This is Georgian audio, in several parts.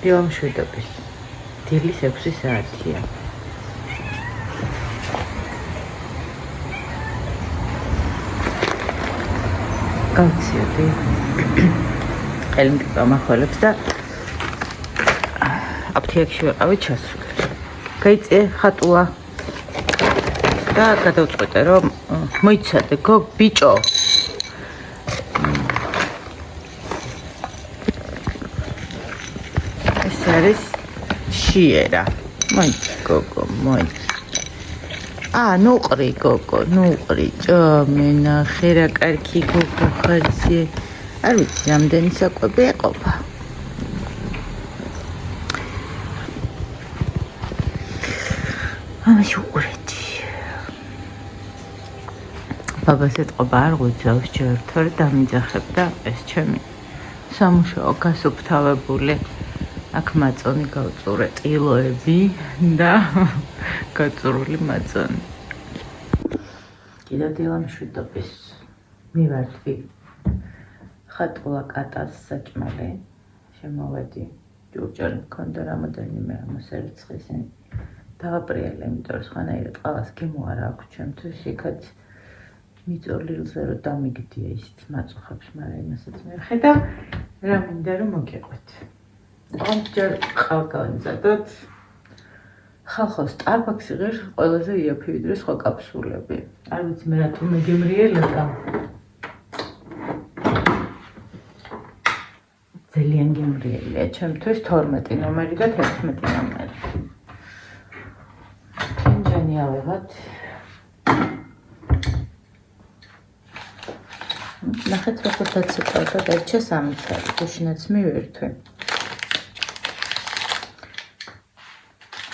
დილა მშვიდობის. დილის 6 საათია. გავცირდი. ყელმკიპა მახველებს და აფთიაქში ვიყავი ჩასული. გაიწე ხატუა და გადავწყვეტე რომ მოიცადე გოგ ბიჭო. ეს არის შიერა. მოიცი გოგო, მოიცი. ნუყრი გოგო, ნუყრი, ჭამენა, რა კარგი გოგო ხარცი. არ ვიცი, რამდენი საკვები ეყოფა. ამაში უყურეთი. ბაბას ეთყობა არ ღვიძავს ჯერ თორე დამიძახებ და ეს ჩემი სამუშაო გასუფთავებული. აქ მაწონი გავწურე ტილოები და გაწურული მაწონი. კიდევ დილა მშვიდობის. მივარდი ხატულა კატას საჭმელი. შემოვედი. ჯურჯარი მქონდა რამოდენიმე მოსერიცხის. დავაპრიალე, იმიტომ რომ სხვანაირად ყავას გემო არ აქვს ჩემთვის. იქაც მიწოლიელზე რომ დამიგდია ისიც მაწუხებს, მაგრამ იმასაც მივხედავ, რა მინდა რომ მოგიყვეთ. ამჯერ ყავგავანზადოთ. ხალხო სტარბაქსი ღირს ყველაზე იაფი ვიდრე სხვა კაფსულები. არ ვიცი მე რატომ მეგემრიელება. ძალიან გემრიელია ჩემთვის 12 ნომერი და 11 ნომერი. ფინჯანი ავიღოთ. ნახეთ როგორ დაცეკვავდა დარჩა 3 წელი. გუშინაც მივირთვი.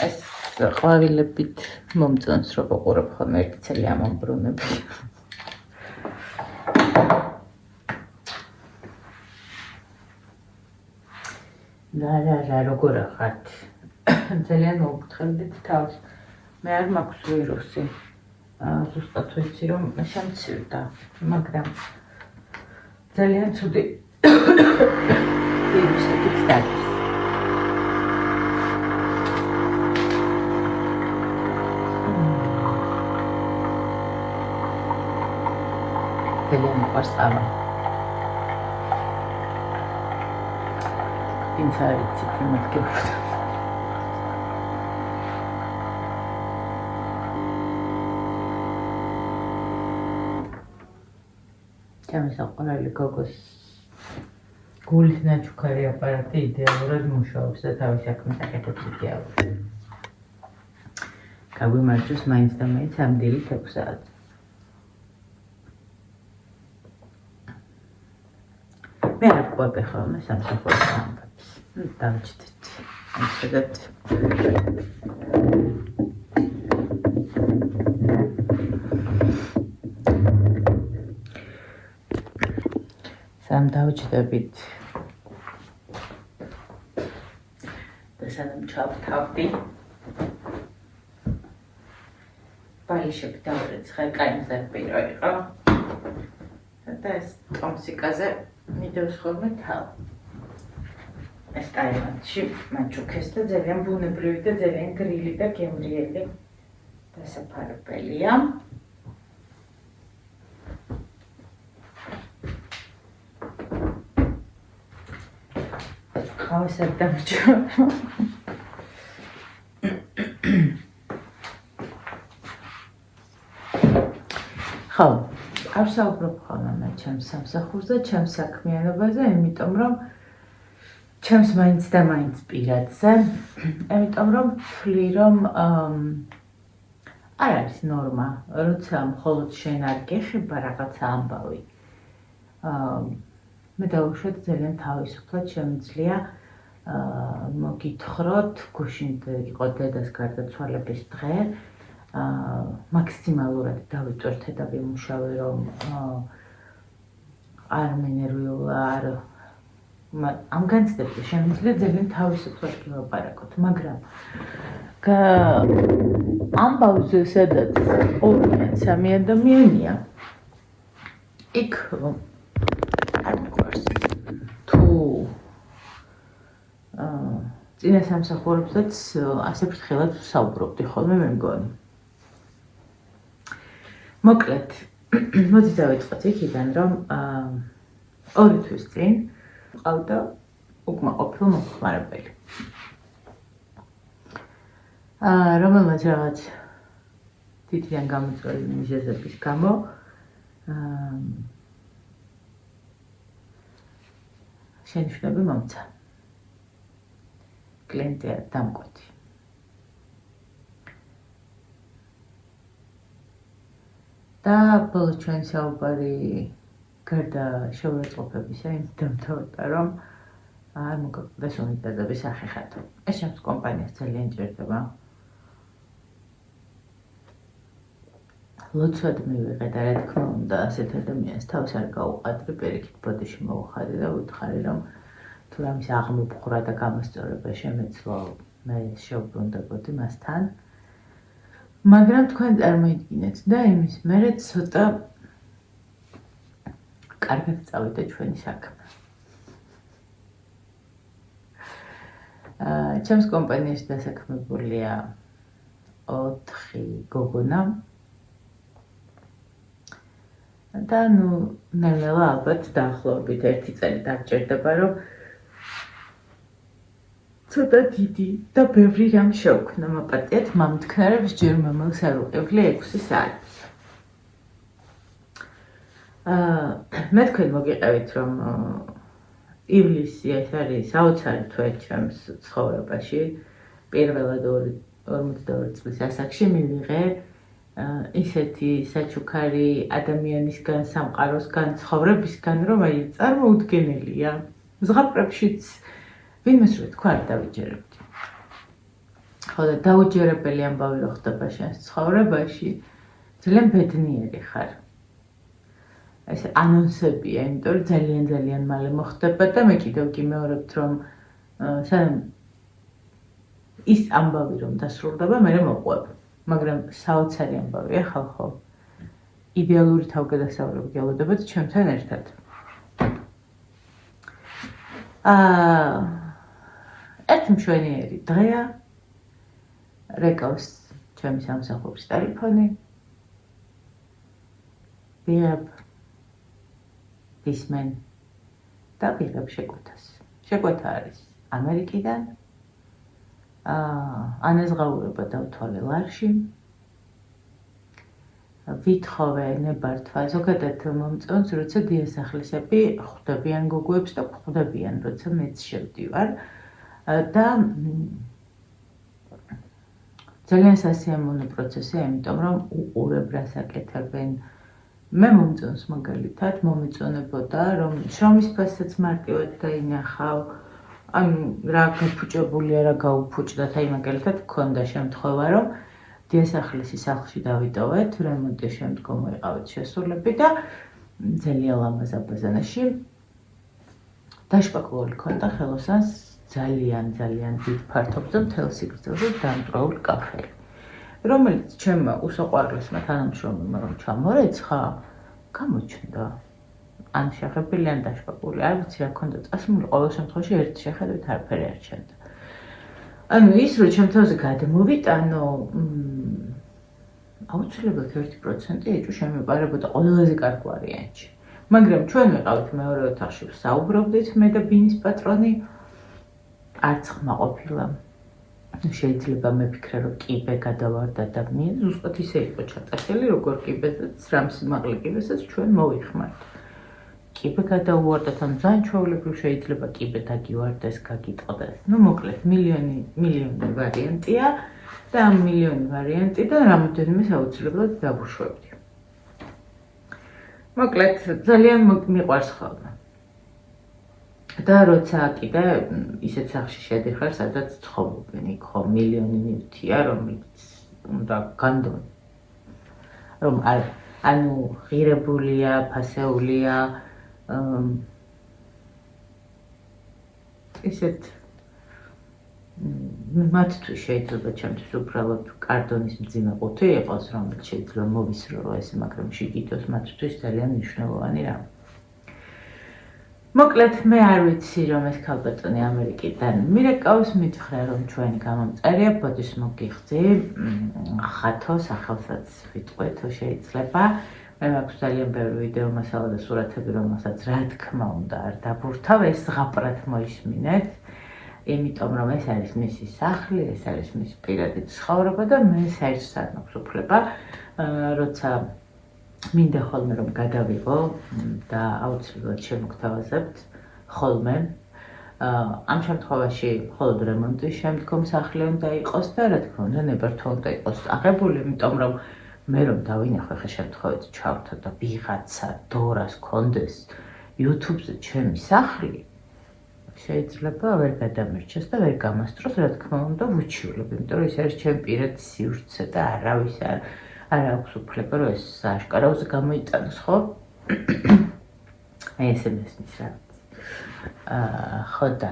ეს ყვავილებით მომწონს რო ვუყურებ ხოლმე ერთი წელი ამომბრუნები. რა როგორ ახართ? ძალიან მოგთხელდით თავს. მე არ მაქვს ვირუსი. ზუსტად ვიცი რომ შემცირდა, მაგრამ ძალიან ცუდი ვირუსებით დადის. ძალიან მიყვარს ყავა. ვინც არ იცით იმათ გეუბნებოდ. ჩემსაყრელი გოგოს გულის ნაჩუქარი აპარატი იდეალურად მუშაობს და თავის საქმეს აკეთებს იდეალურად. გაგვიმარჯოს მაინც და მაინც ამ დილით 6 საათი. მე არ ვყვები ხოლმე სამსახურის ამბებს. დავჭდეთ. ამშვიდობთ. სამ დავჭდებით. და სანამ ჩავთავდი. ბალიშები დავრეცხე, კაინზე პირო იყო. და ეს ტომსიკაზე მიდევს ხოლმე თავ. ეს ტაილანდში მაჩუქეს და ძალიან ბუნებრივი და ძალიან გრილი და გემრიელი დასაფარებელია. ხავას არ დამჭო. ხო, არ საუბრობ ხოლმე ჩემს სამსახურზე, ჩემს საქმიანობაზე, იმიტომ რომ ჩემს მაინც და მაინც პირადზე, იმიტომ რომ ვთვლი რომ არ არის ნორმა, როცა მხოლოდ შენ არ გეხება რაღაცა ამბავი. მე დავუშვათ ძალიან თავისუფლად შემიძლია მოგითხროთ, გუშინ იყო დედას გარდაცვალების დღე, მაქსიმალურად დავიწვერთე და ვიმუშავე რომ არ მენერვიულა არ ამ განცდებზე შემიძლია ძალიან თავისუფლად გილაპარაკოთ, მაგრამ ამბავზე სადაც 2-3 ადამიანია იქ არ მიყვარს თუ წინა სამსახურებსაც ასე ფრთხილად ვსაუბრობდი ხოლმე მე მგონი. მოკლედ, მოდი დავიწყოთ იქიდან, რომ 2 თვის წინ ყავდა უკმაყოფილ მომხმარებელი. რომელმაც რაღაც თითიდან გამოწვეული მიზეზების გამო შენიშვნები მომცა. კლიენტი დამკვეთი. და ბოლოს ჩვენი საუბარი გარდა შეურაცხყოფებისა იმ დამთავრდა, რომ არ მოგაკლდეს უნიტაზების ახიხატო. ეს ჩემს კომპანიას ძალიან ჭირდება. ლოცვად მივიღე და რა თქმა უნდა ასეთ ადამიანს თავს არ გაუყადრი, პირიქით ბოდიში მოვუხადე და ვითხარი, რომ თუ რამის აღმოფხვრა და გამოსწორება შემეცლო, მე შევბრუნდებოდი მასთან. მაგრამ თქვენ წარმოიდგინეთ და იმის მერე ცოტა კარგად წავიდა ჩვენი საქმე. ჩემს კომპანიაში დასაქმებულია 4 გოგონა. და ნელა ალბათ დაახლოებით 1 წელი დაგჭირდება, რომ ცოტა დიდი და ბევრი რამ შევქმნა. მოპატიეთ, მამთქნარებს ჯერ მომელს არ უყევლი 6 საათი. მე თქვენ მოგიყევით, რომ ივლისი ეს არის საოცარი თვე ჩემს ცხოვრებაში. პირველად 42 წლის ასაკში მივიღე ისეთი საჩუქარი ადამიანისგან, სამყაროსგან, ცხოვრებისგან, რომ აი წარმოუდგენელია. ზღაპრებშიც ვინმეს რო თქვა არ დავიჯერებდი. ხო და დაუჯერებელი ამბავი რო ხდება შენს ცხოვრებაში, ძალიან ბედნიერი ხარ. ეს ანონსებია, იმიტომ რომ ძალიან მალე მოხდება და მე კიდევ გიმეორებთ, რომ სანამ ის ამბავი რომ დასრულდება, მე მოყვებ. მაგრამ საოცარი ამბავია ხალხო. იდეალური თავგადასავლები გელოდებათ ჩემთან ერთად. ერთ მშვენიერი დღეა. რეკავს ჩემი სამსახურის ტელეფონი. ვიღებ ისმენ და ვიღებ შეკვეთას. შეკვეთა არის ამერიკიდან. ანაზღაურება დავთვალე ლარში. ვითხოვე ნებართვა ზოგადად მომწონს, როცა დიასახლისები ხვდებიან გოგოებს და ხვდებიან, როცა მეც შევდივარ. და ძალიან სასიამოვნო პროცესია, იმიტომ რომ უყურებ რას აკეთებენ. მე მომწონს მაგალითად მომეწონებოდა, რომ შრომის ფასსაც მარტივად დაინახავ. ანუ რა გაფუჭებულია, რა გაუფუჭდათ, აი მაგალითად გქონდა შემთხვევა, რომ დიასახლისი სახლში დავიტოვეთ, რემონტის შემდგომ მოიყავით შესრულები და ძალიან ლამაზ აბაზანაში დაშპაკული ქონდა ხელოსანს ძალიან დიდ ფართობზე მთელ სიგრძეზე დამტვრეული კაფელი, რომელიც ჩემმა უსაყვარლესმა თანამშრომელმა რომ ჩამორეცხა, გამოჩნდა. ან შეხებილი, ან დაშპაკული. არ ვიცი რა ქონდა წასმული, ყოველ შემთხვევაში ერთ შეხედვით არაფერი არ ჩანდა. ანუ ის რომ ჩემ თავზე გადმოვიტანო, აუცილებლად 1% ეჭვი შემეპარებოდა ყველაზე კარგ ვარიანტში. მაგრამ ჩვენ ვიყავით მეორე ოთახში ვსაუბრობდით, მე და ბინის პატრონი, არც ხმა ყოფილა. შეიძლება მefიქრე, რომ კიბე გადავარდა და მე ზუსტად ისე იყო ჩატაშელი, როგორ კიბესაც, რამ სიმაღლე კიბესაც ჩვენ მოვიხმართ. კიბე გადაუვარდათ, ან ძალიან ჩვეულებრივ შეიძლება კიბე დაგივარდეს, გაგიტყდეს. ნუ მოკლედ, მილიონი ვარიანტია და ამ მილიონი ვარიანტიდან რამოდენიმე აუცილებლად დავუშვებდი. მოკლედ, ძალიან მიყვარს ხოლმე. და როცა კიდე ისეთ სახლში შედიხარ, სადაც ცხოვრობენ, იქ ხო მილიონი ნივთია, რომელიც უნდა განდონი. რომ ანუ ღირებულია, ფასეულია, ისეთ მათთვის შეიძლება ჩემთვის უბრალოდ კარტონის მძიმე ყუთი იყოს, რომელიც შეიძლება მოვისრულო ესე, მაგრამ შიგითოს მათთვის ძალიან მნიშვნელოვანი რამ. მოკლედ მე არ ვიცი რომ ეს ქალბატონი ამერიკიდან მირეკავს მითხრა რომ ჩვენი გამომწერია ბოდიშ მოგიხდი ხათო სახელსაც ვიტყვი თუ შეიძლება მე მაქვს ძალიან ბევრი ვიდეო მასალა და სურათები რომელსაც რა თქმა უნდა არ დაბურთავ ეს ზღაპრად მოისმინეთ იმიტომ რომ ეს არის მისი სახლი ეს არის მისი პირადი ცხოვრება და მე საერთოდ არ მაქვს უფლება როცა მინდა ხოლმე რომ გადავიღო და აუცილებლად შემოგთავაზებთ ხოლმე ამ შემთხვევაში მხოლოდ რემონტის შემდგომ სახლი უნდა იყოს და რა თქმა უნდა ნებართვა უნდა იყოს აღებული იმიტომ რომ მე რომ დავინახო ხე შემთხვევით ჩავთო და ვიღაცა დორას კონდეს YouTube-ზე ჩემი სახლი შეიძლება ვერ გადამერჩეს და ვერ გამასწროს რა თქმა უნდა ვუჩივლებ იმიტომ რომ ეს არის ჩემი პირადი სივრცე და არავის არ აქვს უფლება რომ ეს აშკარაოზე გამოიტანოს ხო აი ესე მესმის რა ხო და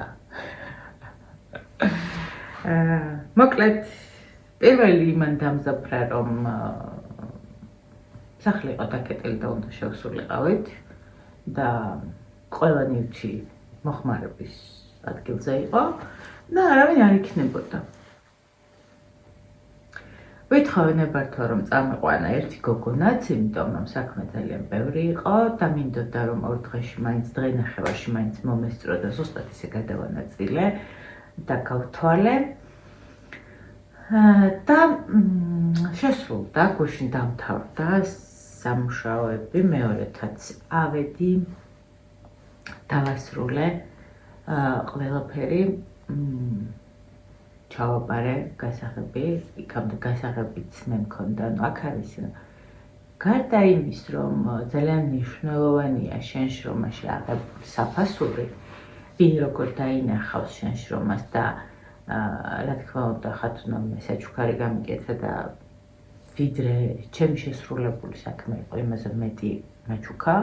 მოკლედ პირველი იმან დამზაფრა რომ სახლი იყო დაკეტილი და უნდა შევსულიყავით და ყველა ნივთი მოხმარების ადგილზე იყო და არავინ არ იქნებოდა ვითხოვე ნებართვა რომ წამეყვანა ერთი გოგონაც იმიტომ რომ საქმე ძალიან ბევრი იყო და მინდოდა რომ ორ დღეში მაინც დღენახევარში მაინც მომესწრო და ზუსტად ისე გადავანაწილე და გავთვალე და შესრულდა გუშინ დამთავრდა სამუშაოები მეორეთაც ავედი დავასრულე ყველაფერი ჩავაბარე გასაღები იქამდე გასაღებიც მე მქონდა აქ არის გარდა იმის რომ ძალიან მნიშვნელოვანია შენ შრომაში აღებული საფასური ვინ როგორ დაინახავს შენ შრომას და რა თქმა უნდა ხათუნა მე საჩუქარი გამიკეთა და ვიდრე ჩემი შესრულებული საქმე იყო იმაზე მეტი მეჩუქა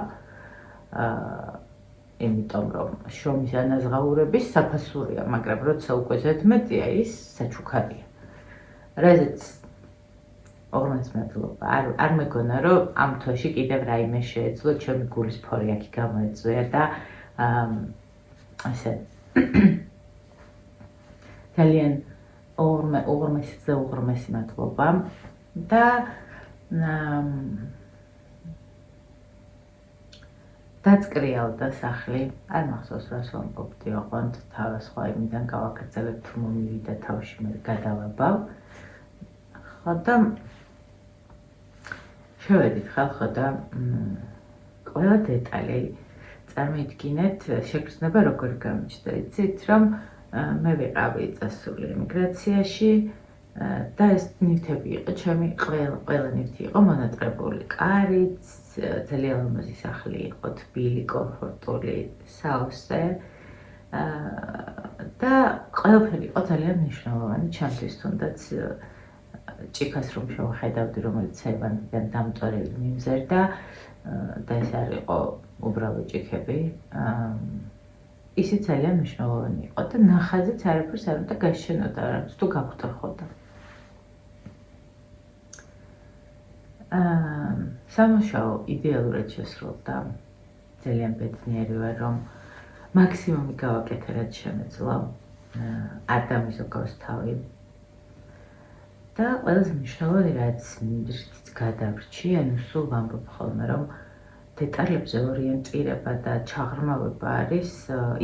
იმიტომ რომ შრომის ანაზღაურების საფასურია, მაგრამ როცა უკვე ზედმეტია ის საჩუქარია. რაზეც ოღონდ მადლობა. არ მეგონა რომ ამ თვეში კიდევ რაიმე შეეძლო ჩემი გულის ფორი აქ გამოეწვია და ასე ძალიან უღრმესი მადლობა და დაწკრიალდა სახლი, არ მახსოვს რას ვამბობდი, ოღონდ თავის სხვა იმიდან გავაკრძალებ თუ მომივიდა თავში მე გადავაბავ. ხო და შევედით ხალხო და ყველა დეტალი წარმოიდგინეთ შეგრძნება როგორ გამიჩნდა, იცით რომ მე ვიყავი წასული ემიგრაციაში და ეს ნივთები იყო ჩემი ყველა ნივთი იყო მონატრებული კარიც ძალიან ლამაზი სახლი იყო თბილი კომფორტული საოსე და ყველაფერი იყო ძალიან მნიშვნელოვანი ჩემთვის თუნდაც ჭიქას რომ შევხედავდი რომელიც სერვანტიდან დამტვერელი მიმზერდა და ეს არ იყო უბრალო ჭიქები ისიც ძალიან მნიშვნელოვანი იყო და ნახაზიც არაფერს არ უნდა გაშენოდა არამედ თუ გაგვტეხოდა სამუშაო იდეალურად შესრულდა ძალიან ბედნიერი ვარ რომ მაქსიმუმი გავაკეთე რაც შემეძლო არ დამიზოგავს თავი და ყველაზე მნიშვნელოვანი რაც მინდრით გადავრჩი ანუ სულ ვამბობ ხოლმე რომ დეტალებზე ორიენტირება და ჩაღრმავება არის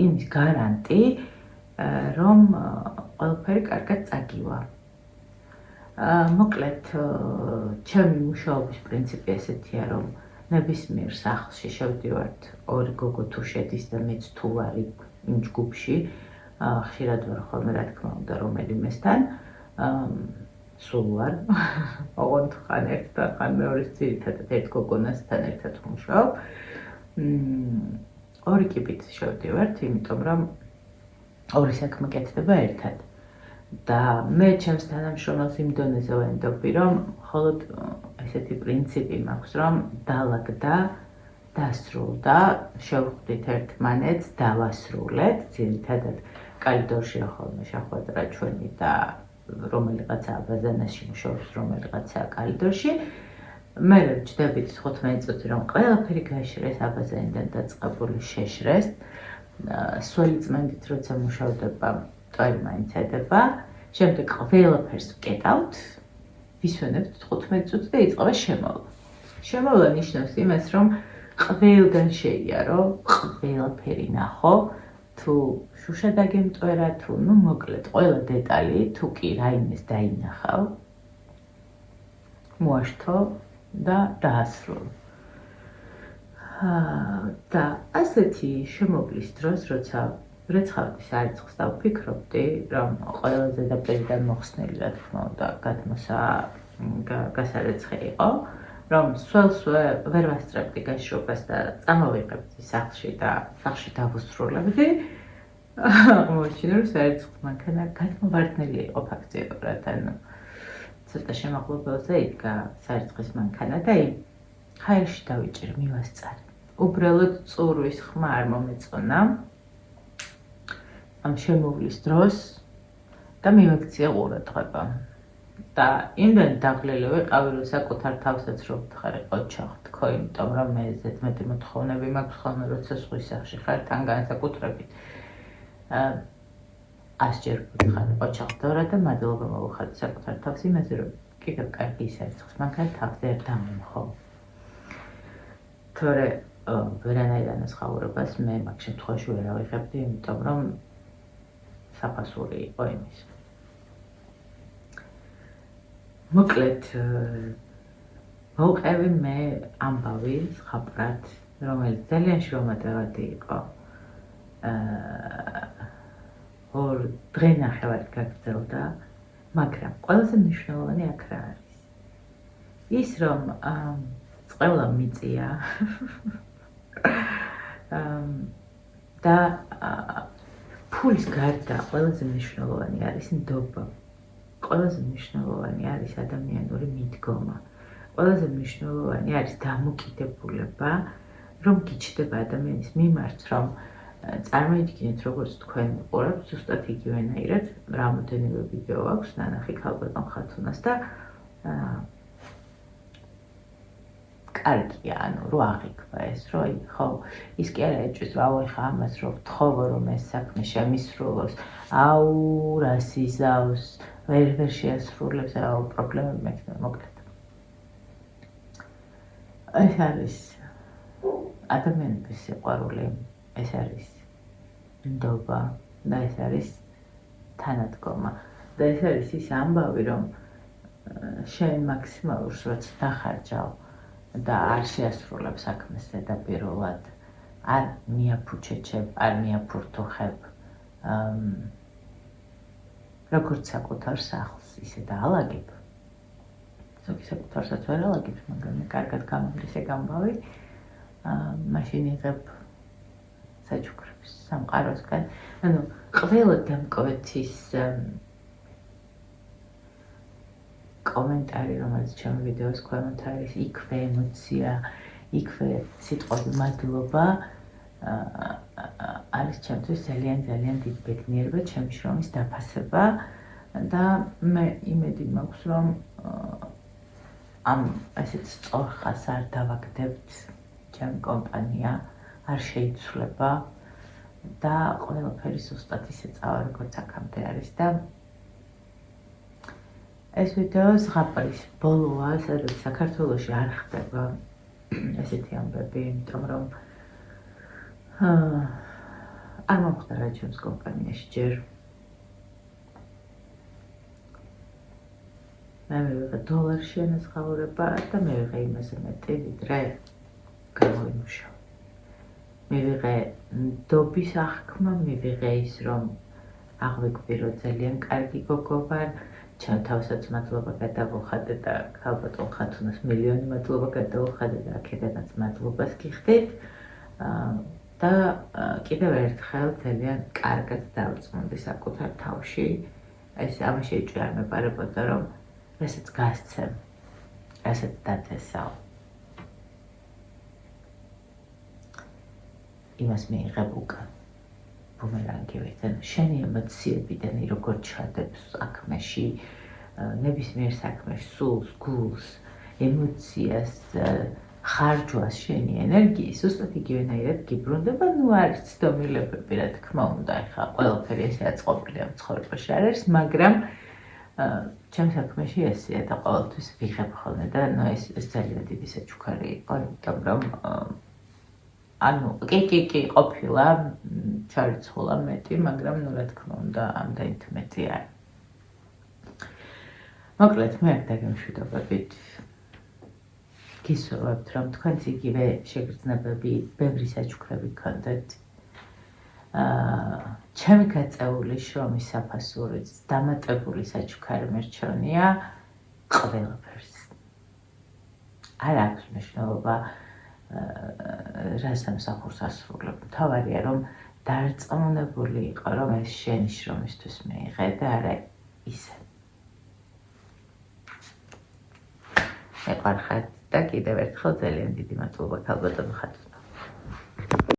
იმის გარანტი რომ ყველაფერი კარგად წაგივა მოკლედ ჩემი მუშაობის პრინციპი ესეთია რომ ნებისმიერ სახლში შევდივართ ორი გოგო თუ შედის და მეც თუ ვარ იმ ჯგუფში ხშირად ვარ ხოლმე რა თქმა უნდა რომელიმესთან სულ ვარ ოღონდ ხან ერთთან ხან მეორის ძირითადად ერთ გოგონასთან ერთად ვმუშაობ ორი კიბით შევდივართ იმიტომ რომ ორი საქმე კეთდება ერთად და მე ჩემს თანამშრომელს იმ დონეზე ვენდობი რომ მხოლოდ ესეთი პრინციპი მაქვს რომ დაალაგდა დასრულდა შევხვდით ერთმანეთს დავასრულეთ ძირითადად კალიდორშია ხოლმე შეხვედრა ჩვენი და რომელიღაცა ბაზანაში მუშაობს რომელიღაცა კალიდორში მე ვჯდებით 15 წუთი რომ ყველაფერი გაშრეს აბაზანიდან დაწყებული შეშრეს სველი წმენდით როცა მუშავდება მტვერი მაინც ედება შემდეგ ყველაფერს ვკეტავთ ვისვენებთ 15 წუთი და იწყება შემოვლა შემოვლა ნიშნავს იმას რომ ყველგან შეიარო ყველაფერი ნახო თუ შუშა დაგემტვერა თუ ნუ მოკლედ ყველა დეტალი თუ კი რაიმეს დაინახავ მოაშთო და დაასრულო და ასეთი შემოვლის დროს როცა რეცხავდი სარიცხს და ვფიქრობდი რომ ყველა ზედაპირიდან მოხსნილი რა თქმა უნდა გადმოსა გასარეცხი იყო რომ სველს ვერ ვასწრებდი გაშრობას და წამოვიყებდი სახლში და სახლში დავუსრულებდი აღმოჩნდა რომ სარიცხის მანქანა გადმოვარდნილი იყო ფაქტიურად ანუ ცოტა შემაღლებელზე იდგა სარიცხის მანქანა და იმ ჰაერში დავიჭირე მივასწარე უბრალოდ წურვის ხმა არ მომეწონა ამ შემოვლის დროს და მივექცია ყურადღება და იმდენ დაღლილი ვიყავი რომ საკუთარ თავსაც რო ვთხარი ოჩახ თქო იმიტომ რომ მე ზედმეტი მოთხოვნები მაქვს ხოლმე როცა სხვის სახში ხარ თან განსაკუთრებით 100 ჯერ ვთხარი ოჩახ დორა და მადლობა მოვუხატე საკუთარ თავს იმაზე რომ კიდევ კარგი ისარიცხს მანქანა თავზე არ დამემხო თორე ვერანაირ ანაზღაურებას მე მაგ შემთხვევაში ვერ ავიღებდი იმიტომ რომ საფასური იყო იმის მოკლედ მოვყევი მე ამბავი ზღაპრად რომელიც ძალიან შრომატევადი იყო ორ დღე ნახევარი გაგრძელდა მაგრამ ყველაზე მნიშვნელოვანი აქ რა არის ის რომ წყევლა მიწია და ფულის გარდა ყველაზე მნიშვნელოვანი არის ნდობა ყველაზე მნიშვნელოვანი არის ადამიანური მიდგომა ყველაზე მნიშვნელოვანი არის დამოკიდებულება რომ გიჩნდება ადამიანის მიმართ რომ წარმოიდგინეთ როგორც თქვენ ყურებთ ზუსტად იგივენაირად რამოდენიმე ვიდეო აქვს ნანახი ქალბატონ ხათუნას და კარგია ანუ რო აღიქვა ეს რო ხო ის კი არა ეჭვის აუ ეხა ამას რო ვთხოვო რომ ეს საქმე შემისრულოს აუ რას იზავს ვერ შეასრულებს აუ პრობლემები მექნება მოკლედ ეს არის ადამიანების სიყვარული ეს არის ნდობა და ეს არის თანადგომა და ეს არის ის ამბავი რომ შენ მაქსიმალურს რაც დახარჯავ და არ შეასრულებ საქმეს ზედაპირულად არ მიაფუჩეჩებ არ მიაფურთუხებ როგორც საკუთარ სახლს ისე დაალაგებ ზოგი საკუთარსაც ვერ ალაგებს მაგრამ კარგად გამომდის ეგ ამბავი მაშინ იღებ საჩუქრებს სამყაროსგან ანუ ყველა დამკვეთის კომენტარი რომელიც ჩემ ვიდეოს ქვემოთ არის იქვე ემოცია იქვე სიტყვები მადლობა არის ჩემთვის ძალიან დიდი ბედნიერება ჩემი შრომის დაფასება და მე იმედი მაქვს რომ ამ ასეთ სწორ ხაზს არ დავაგდებთ ჩემი კომპანია არ შეიცვლება და ყველაფერი ზუსტად ისე წავა როგორც აქამდე არის და ეს ვიდეო ზღაპრის ბოლოა სადაც საქართველოში არ ხდება ესეთი ამბები იმიტომ რომ არ მომხდარა ჩემს კომპანიაში ჯერ მე მივიღე დოლარში ანაზღაურება და მივიღე იმაზე მეტი ვიდრე გამოვიმუშავე მივიღე ნდობის აღქმა მივიღე ის რომ აღვიქვი რომ ძალიან კარგი გოგო ვარ ჩემ თავსაც მადლობა გადავუხადე და ქალბატონ ხათუნას მილიონი მადლობა გადავუხადე და აქედანაც მადლობას გიხდით და კიდევ ერთხელ ძალიან კარგად დავწმუნდი საკუთარ თავში ეს ამაში ეჭვი არ მეპარებოდა რომ რასაც გასცემ რასაც დაწესავ იმას მიიღებ უკან ბუმერანგივით ანუ შენი ემოციებიდან როგორ ჩადებს საქმეში ნებისმიერ საქმეში სულს გულს ემოციას ხარჯვას შენი ენერგიის უბრალოდ იგივენაირად გიბრუნდება ნუ არის ცდომილებები რა თქმა უნდა ეხლა ყველაფერი ესე აწყობილია ცხოვრებაში არ არის მაგრამ ჩემ საქმეში ესეა და ყოველთვის ვიღებ ხოლმე და ნუ ეს ძალიან დიდი საჩუქარი იყო იმიტომ რომ ანუ კი ყოფილა ჩარიცხულა მეტი მაგრამ ნუ რა თქმა უნდა ამდენით მეტი არ მოკლედ მე აქ დაგემშვიდობებით გისურვებთ რომ თქვენც იგივე შეგრძნებები ბევრი საჩუქრები გქონდეთ ჩემი გაწეული შრომის საფასურიც დამატებული საჩუქარი მერჩევნია ყველაფერს არ აქვს მნიშვნელობა რა სამსახურს ასრულებ თავარია რომ დარწმუნებული იყო რომ ეს შენი შრომისთვის მიიღე და არა ისე მეყვარხართ და კიდევ ერთხელ ძალიან დიდი მადლობა ქალბატონო ხატვით